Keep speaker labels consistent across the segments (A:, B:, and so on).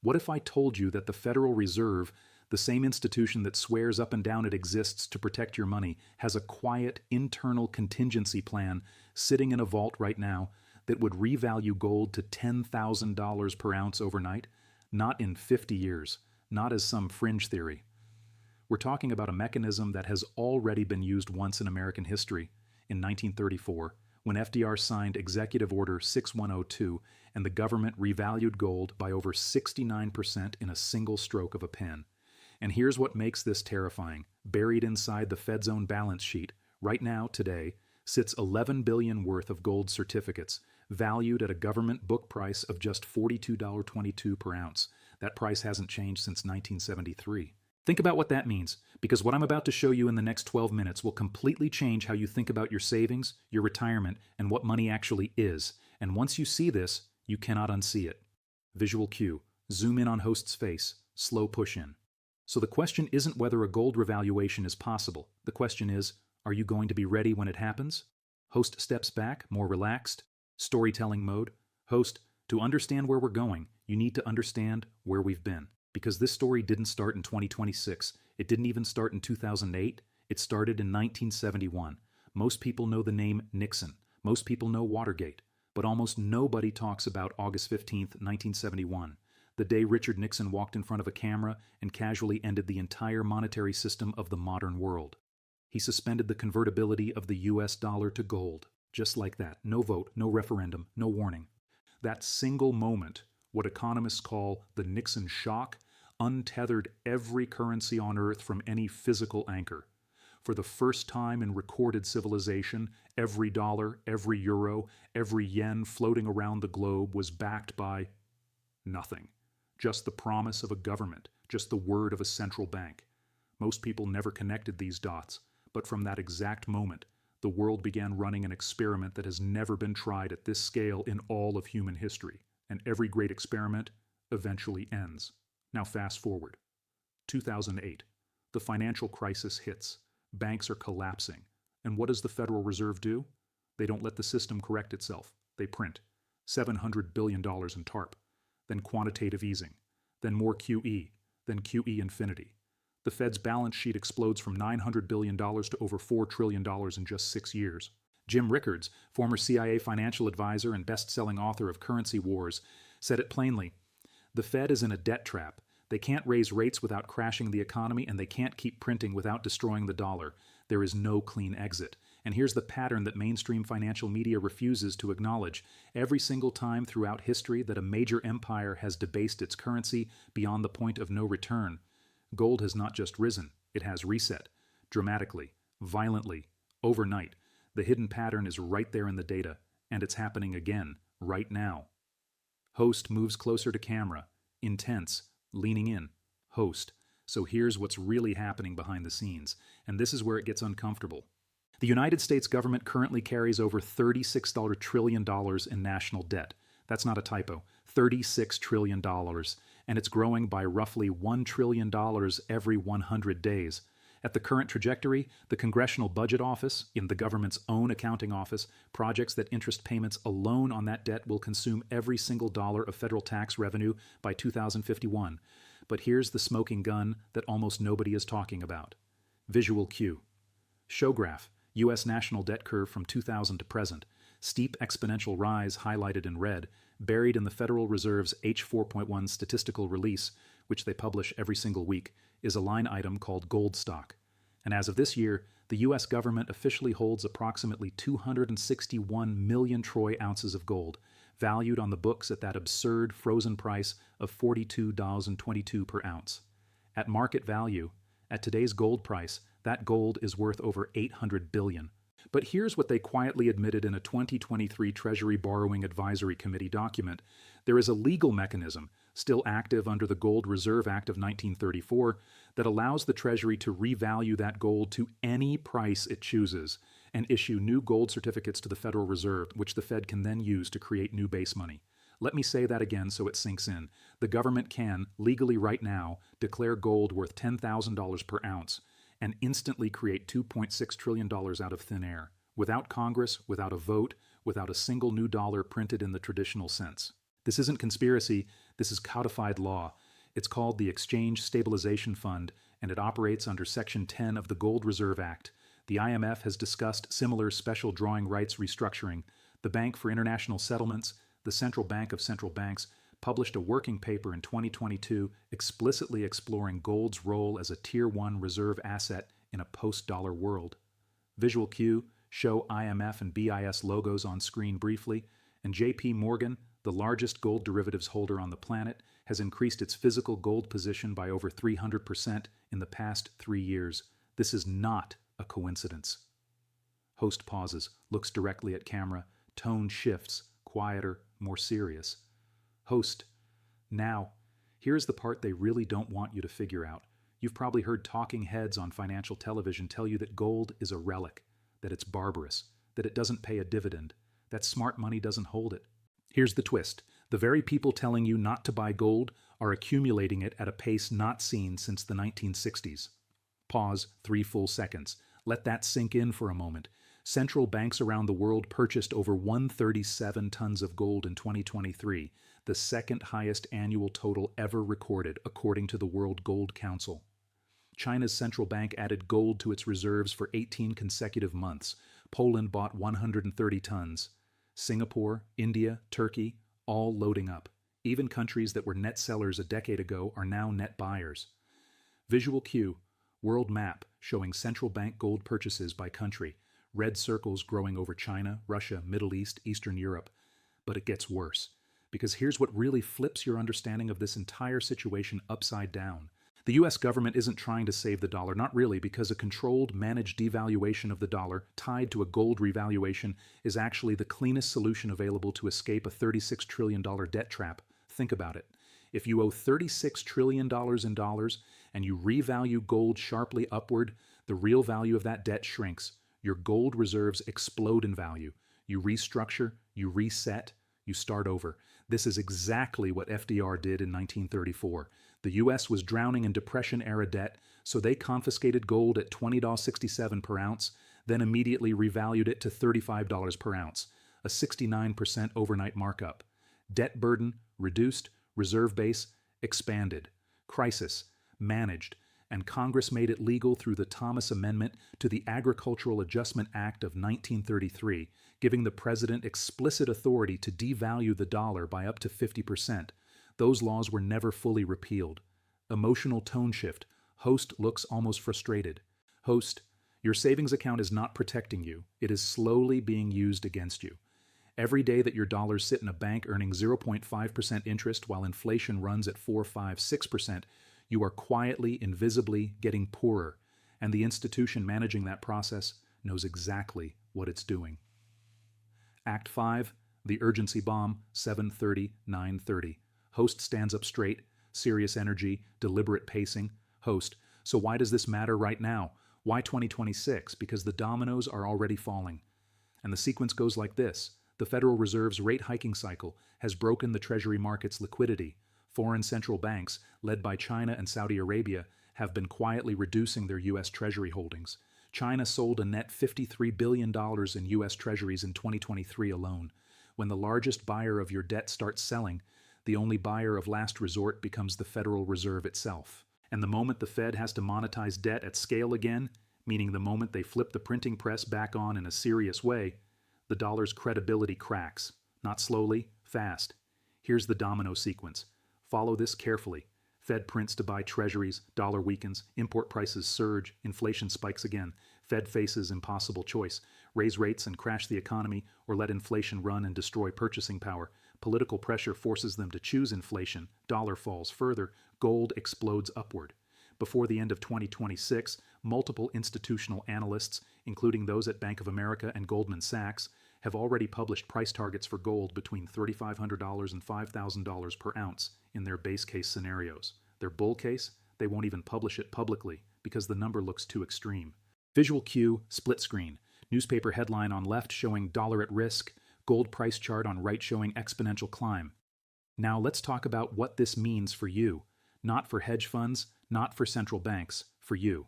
A: What if I told you that the Federal Reserve, the same institution that swears up and down it exists to protect your money, has a quiet internal contingency plan sitting in a vault right now that would revalue gold to $10,000 per ounce overnight? Not in 50 years, not as some fringe theory. We're talking about a mechanism that has already been used once in American history, in 1934, when FDR signed Executive Order 6102 and the government revalued gold by over 69% in a single stroke of a pen. And here's what makes this terrifying. Buried inside the Fed's own balance sheet, right now, today, sits $11 billion worth of gold certificates, valued at a government book price of just $42.22 per ounce. That price hasn't changed since 1973. Think about what that means, because what I'm about to show you in the next 12 minutes will completely change how you think about your savings, your retirement, and what money actually is. And once you see this, you cannot unsee it. Visual cue. Zoom in on host's face. Slow push in. So the question isn't whether a gold revaluation is possible. The question is, are you going to be ready when it happens? Host steps back, more relaxed. Storytelling mode. Host, to understand where we're going, you need to understand where we've been. Because this story didn't start in 2026. It didn't even start in 2008. It started in 1971. Most people know the name Nixon. Most people know Watergate. But almost nobody talks about August 15th, 1971, the day Richard Nixon walked in front of a camera and casually ended the entire monetary system of the modern world. He suspended the convertibility of the US dollar to gold. Just like that. No vote, no referendum, no warning. That single moment, what economists call the Nixon shock, untethered every currency on Earth from any physical anchor. For the first time in recorded civilization, every dollar, every euro, every yen floating around the globe was backed by nothing. Just the promise of a government, just the word of a central bank. Most people never connected these dots, but from that exact moment, the world began running an experiment that has never been tried at this scale in all of human history. And every great experiment eventually ends. Now fast forward. 2008. The financial crisis hits. Banks are collapsing. And what does the Federal Reserve do? They don't let the system correct itself. They print $700 billion in TARP, then quantitative easing, then more QE, then QE infinity. The Fed's balance sheet explodes from $900 billion to over $4 trillion in just 6 years. Jim Rickards, former CIA financial advisor and best-selling author of Currency Wars, said it plainly. The Fed is in a debt trap. They can't raise rates without crashing the economy, and they can't keep printing without destroying the dollar. There is no clean exit. And here's the pattern that mainstream financial media refuses to acknowledge. Every single time throughout history that a major empire has debased its currency beyond the point of no return, gold has not just risen, it has reset. Dramatically, violently, overnight. The hidden pattern is right there in the data, and it's happening again, right now. Host moves closer to camera, intense, leaning in. Host. So here's what's really happening behind the scenes, and this is where it gets uncomfortable. The United States government currently carries over $36 trillion in national debt. That's not a typo. $36 trillion, and it's growing by roughly $1 trillion every 100 days. At the current trajectory, the Congressional Budget Office, in the government's own accounting office, projects that interest payments alone on that debt will consume every single dollar of federal tax revenue by 2051. But here's the smoking gun that almost nobody is talking about. Visual cue. Show graph, U.S. national debt curve from 2000 to present. Steep exponential rise highlighted in red, buried in the Federal Reserve's H4.1 statistical release, which they publish every single week, is a line item called gold stock. And as of this year, the U.S. government officially holds approximately 261 million troy ounces of gold, valued on the books at that absurd frozen price of $42.22 per ounce. At market value, at today's gold price, that gold is worth over $800 billion. But here's what they quietly admitted in a 2023 Treasury Borrowing Advisory Committee document. There is a legal mechanism, still active under the Gold Reserve Act of 1934, that allows the Treasury to revalue that gold to any price it chooses and issue new gold certificates to the Federal Reserve, which the Fed can then use to create new base money. Let me say that again so it sinks in. The government can, legally right now, declare gold worth $10,000 per ounce and instantly create $2.6 trillion out of thin air, without Congress, without a vote, without a single new dollar printed in the traditional sense. This isn't conspiracy, This is codified law. It's called the Exchange Stabilization Fund, and it operates under Section 10 of the Gold Reserve Act. The IMF has discussed similar special drawing rights restructuring. The Bank for International Settlements, the central bank of central banks, published a working paper in 2022 explicitly exploring gold's role as a Tier 1 reserve asset in a post-dollar world. Visual cue, show IMF and BIS logos on screen briefly, and JP Morgan, the largest gold derivatives holder on the planet, has increased its physical gold position by over 300% in the past 3 years. This is not a coincidence. Host pauses, looks directly at camera, tone shifts, quieter, more serious. Host, now, here's the part they really don't want you to figure out. You've probably heard talking heads on financial television tell you that gold is a relic, that it's barbarous, that it doesn't pay a dividend, that smart money doesn't hold it. Here's the twist. The very people telling you not to buy gold are accumulating it at a pace not seen since the 1960s. Pause 3 full seconds. Let that sink in for a moment. Central banks around the world purchased over 137 tons of gold in 2023, the second highest annual total ever recorded, according to the World Gold Council. China's central bank added gold to its reserves for 18 consecutive months. Poland bought 130 tons. Singapore, India, Turkey, all loading up. Even countries that were net sellers a decade ago are now net buyers. Visual cue, world map showing central bank gold purchases by country. Red circles growing over China, Russia, Middle East, Eastern Europe. But it gets worse. Because here's what really flips your understanding of this entire situation upside down. The US government isn't trying to save the dollar, not really, because a controlled, managed devaluation of the dollar tied to a gold revaluation is actually the cleanest solution available to escape a $36 trillion debt trap. Think about it. If you owe $36 trillion in dollars and you revalue gold sharply upward, the real value of that debt shrinks. Your gold reserves explode in value. You restructure, you reset, you start over. This is exactly what FDR did in 1934. The U.S. was drowning in Depression-era debt, so they confiscated gold at $20.67 per ounce, then immediately revalued it to $35 per ounce, a 69% overnight markup. Debt burden reduced, reserve base expanded. Crisis managed, and Congress made it legal through the Thomas Amendment to the Agricultural Adjustment Act of 1933, giving the president explicit authority to devalue the dollar by up to 50%. Those laws were never fully repealed. Emotional tone shift. Host looks almost frustrated. Host, your savings account is not protecting you. It is slowly being used against you. Every day that your dollars sit in a bank earning 0.5% interest while inflation runs at 4, 5, 6%, you are quietly, invisibly getting poorer, and the institution managing that process knows exactly what it's doing. Act 5, the urgency bomb, 7:30, 9:30. Host stands up straight, serious energy, deliberate pacing. Host, so why does this matter right now? Why 2026? Because the dominoes are already falling. And the sequence goes like this. The Federal Reserve's rate hiking cycle has broken the Treasury market's liquidity. Foreign central banks, led by China and Saudi Arabia, have been quietly reducing their U.S. Treasury holdings. China sold a net $53 billion in U.S. Treasuries in 2023 alone. When the largest buyer of your debt starts selling, the only buyer of last resort becomes the Federal Reserve itself. And the moment the Fed has to monetize debt at scale again, meaning the moment they flip the printing press back on in a serious way, the dollar's credibility cracks. Not slowly, fast. Here's the domino sequence. Follow this carefully. Fed prints to buy treasuries, dollar weakens, import prices surge, inflation spikes again. Fed faces impossible choice. Raise rates and crash the economy, or let inflation run and destroy purchasing power. Political pressure forces them to choose inflation. Dollar falls further. Gold explodes upward. Before the end of 2026, multiple institutional analysts, including those at Bank of America and Goldman Sachs, have already published price targets for gold between $3,500 and $5,000 per ounce in their base case scenarios. Their bull case, they won't even publish it publicly because the number looks too extreme. Visual cue, split screen. Newspaper headline on left showing dollar at risk, gold price chart on right showing exponential climb. Now let's talk about what this means for you. Not for hedge funds, not for central banks, for you.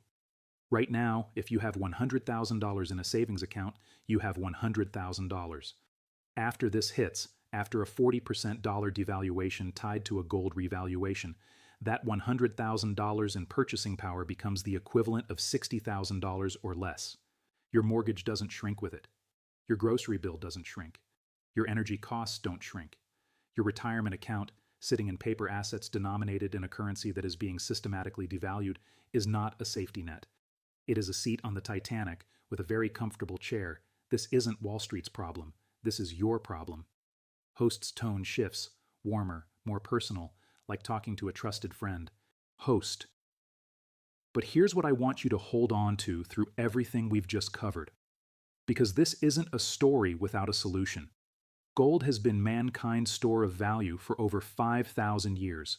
A: Right now, if you have $100,000 in a savings account, you have $100,000. After this hits, after a 40% dollar devaluation tied to a gold revaluation. That $100,000 in purchasing power becomes the equivalent of $60,000 or less. Your mortgage doesn't shrink with it. Your grocery bill doesn't shrink. Your energy costs don't shrink. Your retirement account, sitting in paper assets denominated in a currency that is being systematically devalued, is not a safety net. It is a seat on the Titanic with a very comfortable chair. This isn't Wall Street's problem. This is your problem. Host's tone shifts, warmer, more personal, like talking to a trusted friend. Host. But here's what I want you to hold on to through everything we've just covered. Because this isn't a story without a solution. Gold has been mankind's store of value for over 5,000 years.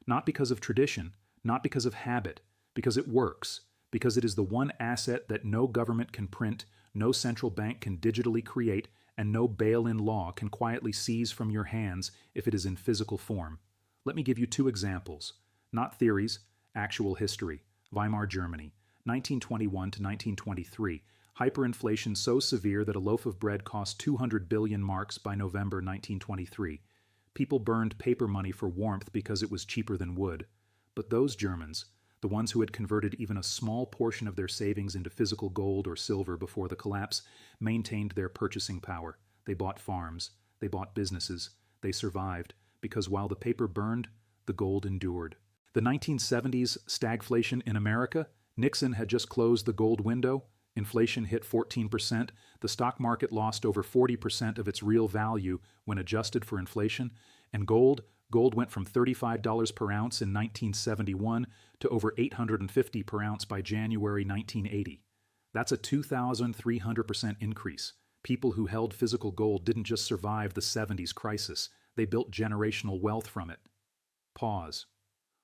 A: Not because of tradition, not because of habit, because it works, because it is the one asset that no government can print, no central bank can digitally create, and no bail-in law can quietly seize from your hands if it is in physical form. Let me give you two examples. Not theories, actual history. Weimar Germany, 1921 to 1923. Hyperinflation so severe that a loaf of bread cost 200 billion marks by November 1923. People burned paper money for warmth because it was cheaper than wood. But those Germans, the ones who had converted even a small portion of their savings into physical gold or silver before the collapse, maintained their purchasing power. They bought farms. They bought businesses. They survived, because while the paper burned, the gold endured. The 1970s stagflation in America, Nixon had just closed the gold window. Inflation hit 14%. The stock market lost over 40% of its real value when adjusted for inflation. And gold went from $35 per ounce in 1971 to over $850 per ounce by January 1980. That's a 2,300% increase. People who held physical gold didn't just survive the 70s crisis. They built generational wealth from it. Pause.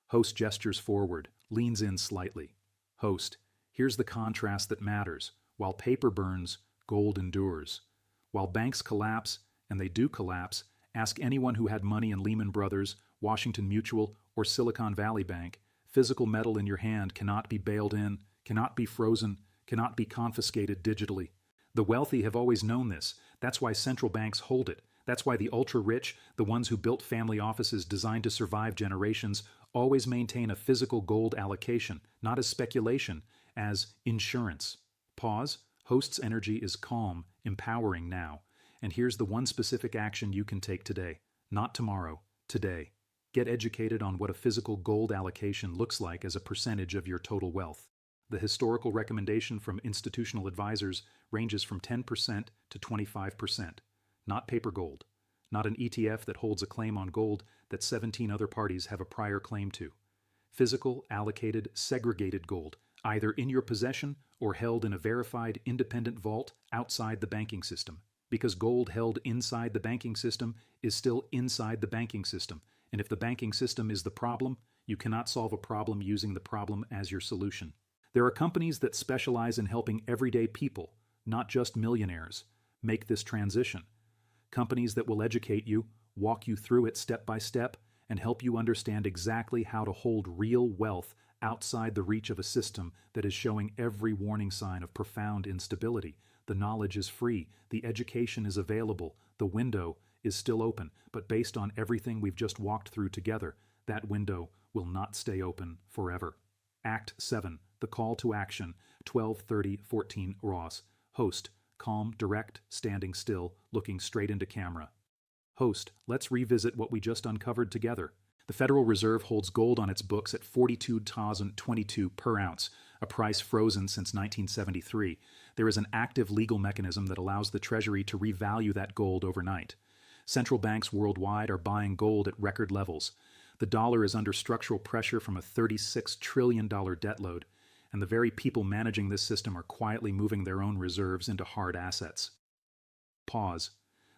A: Host gestures forward, leans in slightly. Host, here's the contrast that matters. While paper burns, gold endures. While banks collapse, and they do collapse, ask anyone who had money in Lehman Brothers, Washington Mutual, or Silicon Valley Bank. Physical metal in your hand cannot be bailed in, cannot be frozen, cannot be confiscated digitally. The wealthy have always known this. That's why central banks hold it. That's why the ultra-rich, the ones who built family offices designed to survive generations, always maintain a physical gold allocation, not as speculation, as insurance. Pause. Host's energy is calm, empowering now. And here's the one specific action you can take today. Not tomorrow, today. Get educated on what a physical gold allocation looks like as a percentage of your total wealth. The historical recommendation from institutional advisors ranges from 10% to 25%. Not paper gold. Not an ETF that holds a claim on gold that 17 other parties have a prior claim to. Physical, allocated, segregated gold, either in your possession or held in a verified, independent vault outside the banking system. Because gold held inside the banking system is still inside the banking system. And if the banking system is the problem, you cannot solve a problem using the problem as your solution. There are companies that specialize in helping everyday people, not just millionaires, make this transition. Companies that will educate you, walk you through it step by step, and help you understand exactly how to hold real wealth outside the reach of a system that is showing every warning sign of profound instability. The knowledge is free, the education is available, the window is still open, but based on everything we've just walked through together, that window will not stay open forever. Act 7, The Call to Action, 12:30:14 Ross. Host, calm, direct, standing still, looking straight into camera. Host, let's revisit what we just uncovered together. The Federal Reserve holds gold on its books at $42,022 per ounce, a price frozen since 1973. There is an active legal mechanism that allows the Treasury to revalue that gold overnight. Central banks worldwide are buying gold at record levels. The dollar is under structural pressure from a $36 trillion debt load, and the very people managing this system are quietly moving their own reserves into hard assets. Pause.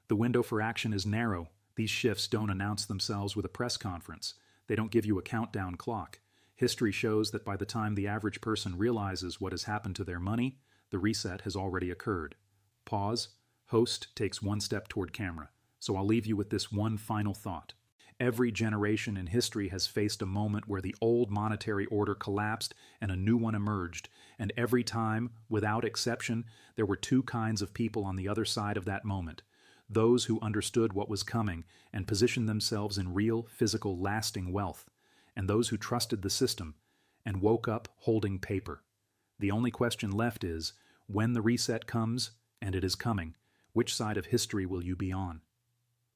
A: The window for action is narrow. These shifts don't announce themselves with a press conference. They don't give you a countdown clock. History shows that by the time the average person realizes what has happened to their money, the reset has already occurred. Pause. Host takes one step toward camera. So I'll leave you with this one final thought. Every generation in history has faced a moment where the old monetary order collapsed and a new one emerged, and every time, without exception, there were two kinds of people on the other side of that moment. those who understood what was coming and positioned themselves in real, physical, lasting wealth, and those who trusted the system and woke up holding paper. The only question left is, when the reset comes, and it is coming, which side of history will you be on?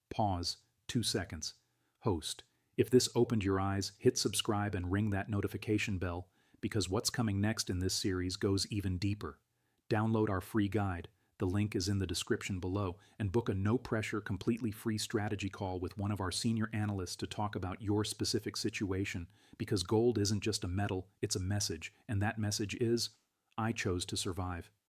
A: Pause. 2 seconds. Host. If this opened your eyes, hit subscribe and ring that notification bell, because what's coming next in this series goes even deeper. Download our free guide. The link is in the description below, and book a no-pressure, completely free strategy call with one of our senior analysts to talk about your specific situation, because gold isn't just a metal, it's a message, and that message is, I chose to survive.